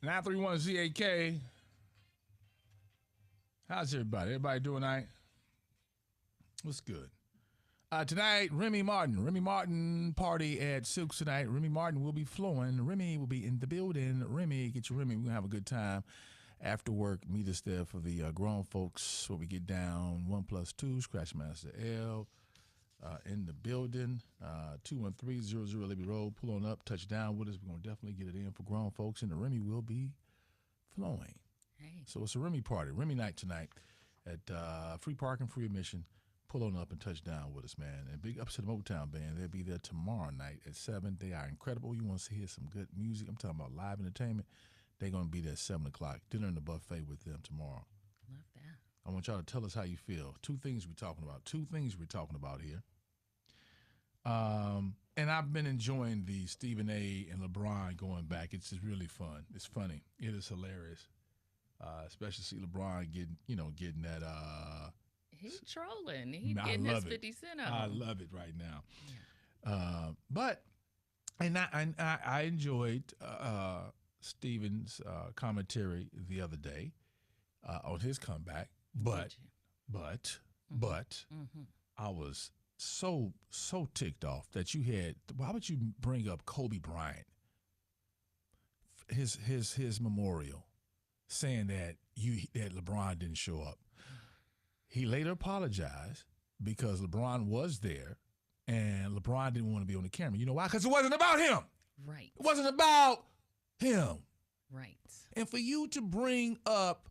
931 ZAK. How's everybody? Everybody doing all right? What's good? Tonight, Remy Martin party at Silks tonight. Remy Martin will be flowing. Remy will be in the building. Remy, get your Remy. We're going to have a good time. After work, meet us there for the grown folks where we get down 1+2, Scratch Master L. In the building, 213-00 Libby Road. Pull on up, touch down with us. We're going to definitely get it in for grown folks, and the Remy will be flowing. Hey. So it's a Remy party, Remy night tonight at free parking, free admission. Pull on up and touch down with us, man. And big ups to the Motown Band. They'll be there tomorrow night at 7. They are incredible. You want to hear some good music. I'm talking about live entertainment. They're going to be there at 7 o'clock. Dinner in the buffet with them tomorrow. Love that. I want y'all to tell us how you feel. Two things we're talking about here. And I've been enjoying the Stephen A. and LeBron going back. It's just really fun. It's funny. It is hilarious. Especially see LeBron getting that. He's trolling. He's I getting love his it. 50 Cent of I him. love it right now. Yeah. But I enjoyed Stephen's commentary the other day on his comeback. But I was so ticked off that you had. Why would you bring up Kobe Bryant? His memorial, saying that LeBron didn't show up. He later apologized because LeBron was there, and LeBron didn't want to be on the camera. You know why? Because it wasn't about him. Right. It wasn't about him. Right. And for you to bring up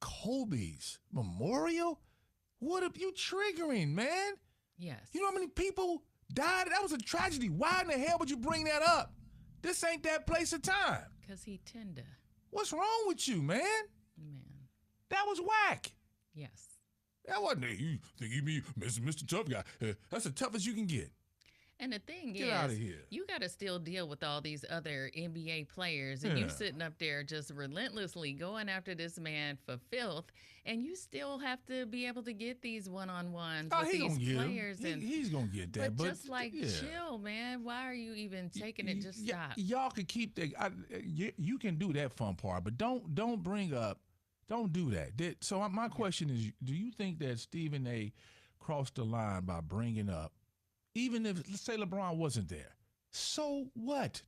Kobe's memorial, what are you triggering, man? Yes. You know how many people died? That was a tragedy. Why in the hell would you bring that up? This ain't that place or time. Because he tender. What's wrong with you, man? Man. That was whack. Yes. That wasn't it. You think you be Mr. Tough Guy. That's the toughest you can get. And the thing Get outta is, here. you got to still deal with all these other NBA players, and Yeah. you sitting up there just relentlessly going after this man for filth, and you still have to be able to get these one-on-ones Oh, with he these gonna get 'em. players. And He's gonna get that. but just like yeah. chill, man. Why are you even taking it? Just stop. Y'all can keep that. You can do that fun part, but don't bring up. Don't do that. So my question is: do you think that Stephen A. crossed the line by bringing up, even if let's say LeBron wasn't there? So what?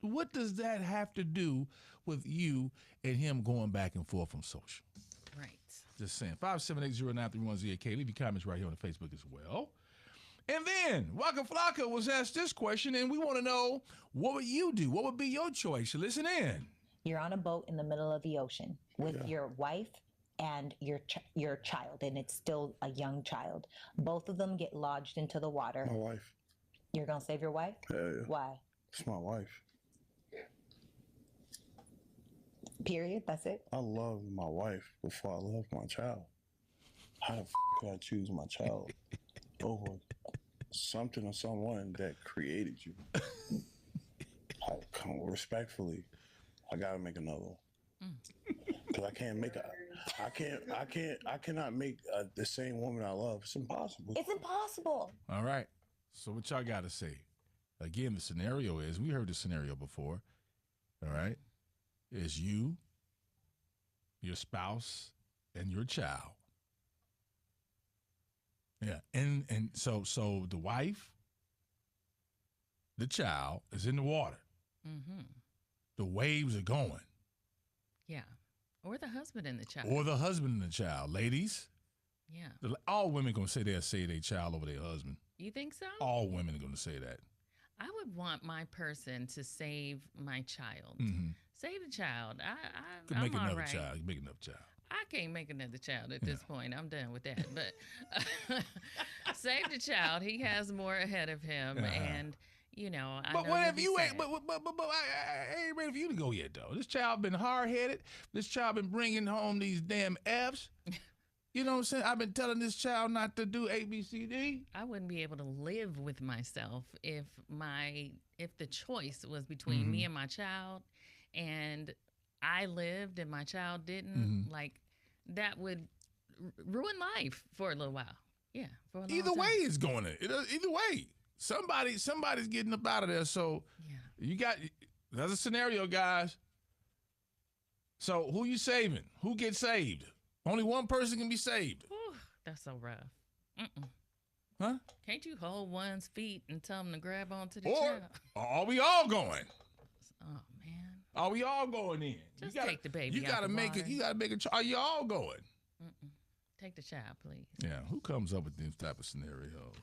What does that have to do with you and him going back and forth from social? Right. Just saying. 5780931 ZAK. Leave your comments right here on the Facebook as well. And then Waka Flocka was asked this question, and we want to know, what would you do? What would be your choice? Listen in. You're on a boat in the middle of the ocean with your wife and your child, and it's still a young child. Both of them get lodged into the water. My wife. You're gonna save your wife? Hell yeah. Why? It's my wife. Period. That's it. I love my wife before I love my child. How the could I choose my child over something or someone that created you? Respectfully, I gotta make another one. Cause I cannot make the same woman I love. It's impossible. It's impossible. All right. So what y'all got to say? Again, the scenario is, we heard the scenario before, all right, is you, your spouse, and your child. Yeah. And so the wife, the child is in the water. Mm-hmm. The waves are going. Yeah. Or the husband and the child. Or the husband and the child. Ladies, Yeah. all women going to say they'll say their child over their husband. You think so? All women are going to say that. I would want my person to save my child. Mm-hmm. Save the child. Could I'm make all another right. child. You can make another child. I can't make another child at this point. I'm done with that. But save the child. He has more ahead of him, and I But know what he'll if be you ain't? sad. But I ain't ready for you to go yet, though. This child been hard headed. This child been bringing home these damn F's. You know what I'm saying? I've been telling this child not to do A, B, C, D. I wouldn't be able to live with myself if the choice was between me and my child, and I lived and my child didn't. Like that would ruin life for a little while. Yeah, for a long Either time. way, it's going to. Either way, somebody's getting up out of there. So Yeah. that's a scenario, guys. So who you saving? Who gets saved? Only one person can be saved. Whew, that's so rough. Mm-mm. Huh? Can't you hold one's feet and tell them to grab onto the Or child? are we all going? Oh man. Are we all going in? Just you gotta, take the baby You out gotta the make water. it. You gotta make a choice. Are you all going? Mm-mm. Take the child, please. Yeah. Who comes up with these type of scenarios?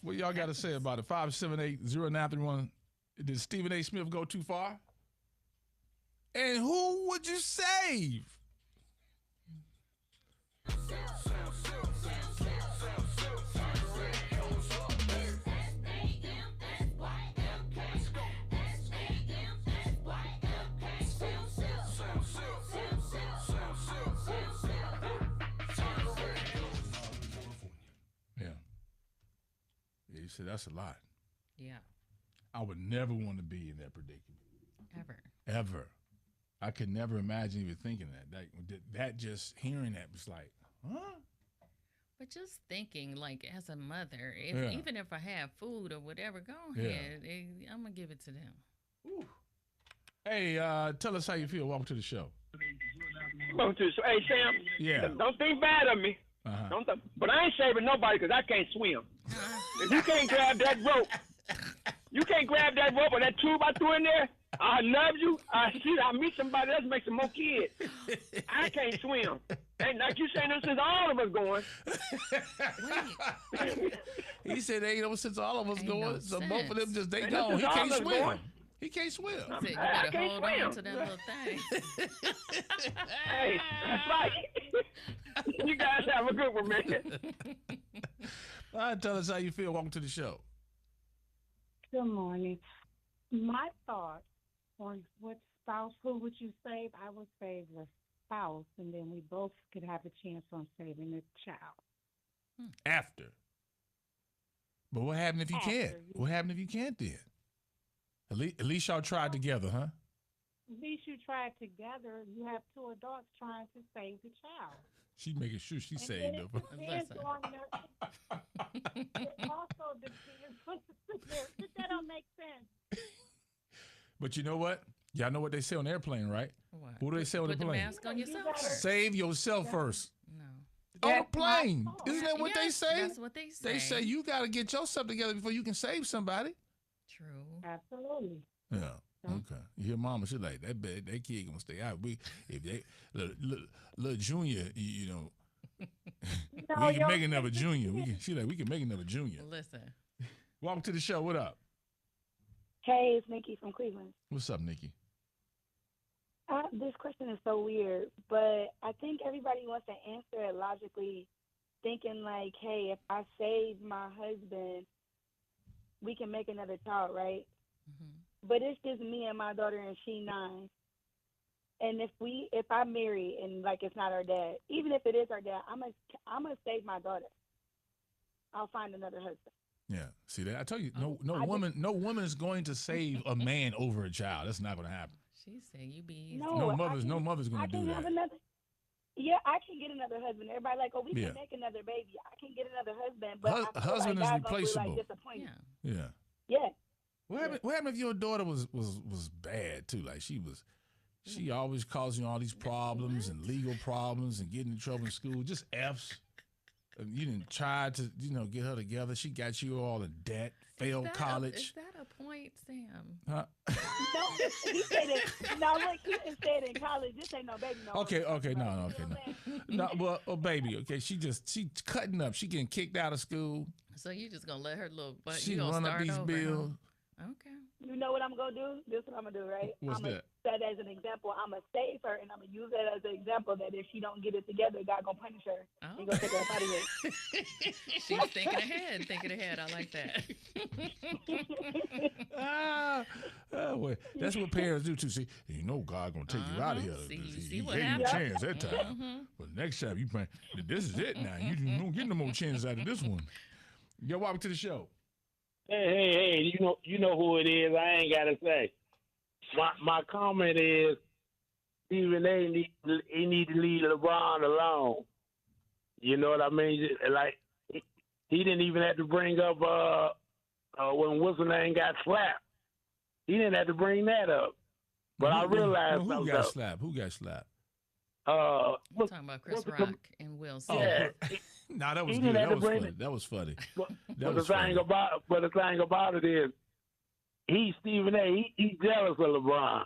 What y'all got to say about it? 578-0931. Did Stephen A. Smith go too far? And who would you save? Yeah. Yeah, you said that's a lot. Yeah. I would never want to be in that predicament. Ever. Ever. I could never imagine even thinking that. That just hearing that was like, huh? But just thinking, like, as a mother, Yeah. even if I have food or whatever, go Yeah. ahead. I'm going to give it to them. Ooh. Hey, tell us how you feel. Welcome to the show. Hey, Sam. Yeah. Don't think bad of me. Uh-huh. But I ain't saving nobody because I can't swim. If you can't grab that rope, or that tube I threw in there, I love you. I meet somebody else, make some more kids. I can't swim. Ain't like you saying this since all of us going. He said they ain't no sense all of us Ain't going. no so both of them sense. just they Ain't gone. no He sense all can't of us swim. going. He can't swim. Said you I better can't hold on swim. to that little thing. Hey, that's right. You guys have a good one, man. All right, tell us how you feel. Welcome to the show. Good morning. My thought on what spouse, who would you save? I would save the spouse, and then we both could have a chance on saving the child. After. But what happened if you After, can't? yeah. What happened if you can't then? At least y'all tried together, huh? At least you tried together. You have two adults trying to save the child. She making sure she And saved then them. it depends Listen. on it also depends on that don't make sense. But you know what? Y'all know what they say on the airplane, right? What? What do they say on the Put the plane? mask on yourself gotta- first. Save yourself first. No. On the That's my plane. thought. Isn't that what they Yes, say? That's what they say. They say you got to get yourself together before you can save somebody. True. Absolutely. Yeah. Okay. You hear mama, she like that kid gonna stay out. If they little junior, you know, No, we can yo, make another junior. We can make another junior. Listen. Welcome to the show. What up? Hey, it's Nikki from Cleveland. What's up, Nikki? This question is so weird, but I think everybody wants to answer it logically, thinking like, hey, if I save my husband, we can make another child, right? Mm-hmm. But it's just me and my daughter, and she 9. And if I marry and like it's not our dad, even if it is our dad, I'm gonna save my daughter. I'll find another husband. Yeah. See that? I tell you, Oh, no woman is going to save a man over a child. That's not going to happen. She said you be easy. No, No I mother's can- going I to do can have that. another. Yeah, I can get another husband. Everybody like, oh, we Yeah. can make another baby. I can get another husband, but I feel husband like is God's gonna be, replaceable. like, disappointed. Yeah. Yeah. Yeah. What happened if your daughter was bad too? Like she always causing you all these problems and legal problems and getting in trouble in school, just F's. You didn't try to, get her together. She got you all in debt, failed college. Is that a point, Sam? Huh? No, he said it. No, look, he didn't say it in college. This ain't no baby no more. Okay, no, You know no. what I'm saying? No, well, oh, baby, okay, she cutting up. She getting kicked out of school. So you just gonna let her little butt? She you gonna run up start these over, bills. Huh? Okay. You know what I'm gonna do? This is what I'm gonna do, right? What's I'm gonna that? set as an example. I'm gonna save her, and I'm gonna use that as an example that if she don't get it together, God gonna punish her. Oh. He gonna take her up out of here. She's thinking ahead. I like that. Well, that's what parents do too. See, God gonna take you out of here. See He what gave you a happened? chance that time, but next time you plan. This is it now. You don't get no more chances out of this one. Yo, welcome to the show. Hey, you know who it is. I ain't gotta say. My comment is, Stephen A. need to leave LeBron alone. You know what I mean? Like he didn't even have to bring up when what's her name got slapped. He didn't have to bring that up. But I realized who something. got slapped? Who got slapped? We're What, talking about Chris what's the Rock and Will Smith. yeah. Nah, that was He good. didn't have That to was bring funny. it. That was funny. But, That but was the thing funny. about it is, he's Stephen A. He's jealous of LeBron.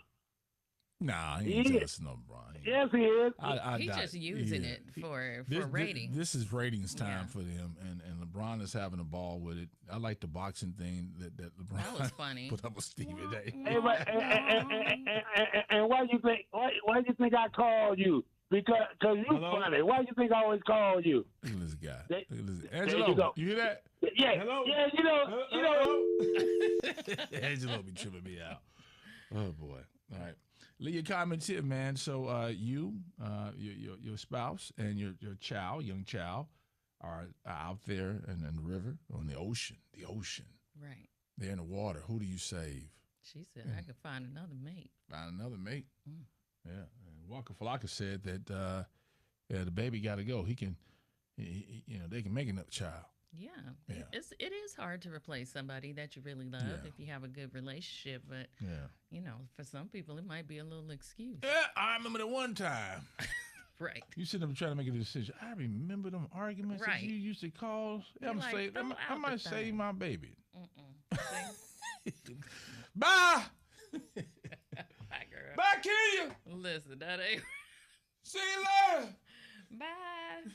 Nah, he He ain't is. jealous of no Bron. Yes, he is. I He's doubt just using it for ratings. This is ratings time Yeah. for them, and LeBron is having a ball with it. I like the boxing thing that LeBron That was funny. put up with Stephen A. Hey, and why you think I called you? Because you Hello? funny. Why you think I always call you? Look at this guy. There- Look at this. there Angelo, you go. you hear that? Yeah, Hello? yeah. You know. Angelo be tripping me out. Oh boy. All right. Leave your comments here, man. So your spouse and your child, young child, are out there in the river, on the ocean. The ocean. Right. They're in the water. Who do you save? She said, I could find another mate. Find another mate. Mm. Yeah. And Walker Flocka said that the baby got to go. He can, they can make another child. Yeah. Yeah. It is hard to replace somebody that you really love Yeah. if you have a good relationship. But, Yeah. For some people, it might be a little excuse. Yeah, I remember the one time. Right. You sitting up trying to make a decision. I remember them arguments Right. that you used to cause. You're I'm like, say, throw I out might the save thing. my baby. Mm-mm. See? Bye. Bye, girl. Bye, Kenya. Listen, that ain't. See you later. Bye.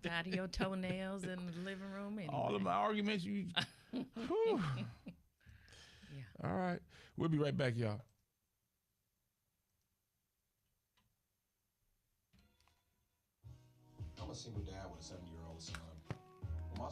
Tidy your toenails in the living room. Anyway. All of my arguments, you. Whew. Yeah. All right. We'll be right back, y'all. I'm a single dad with a 7-year-old son.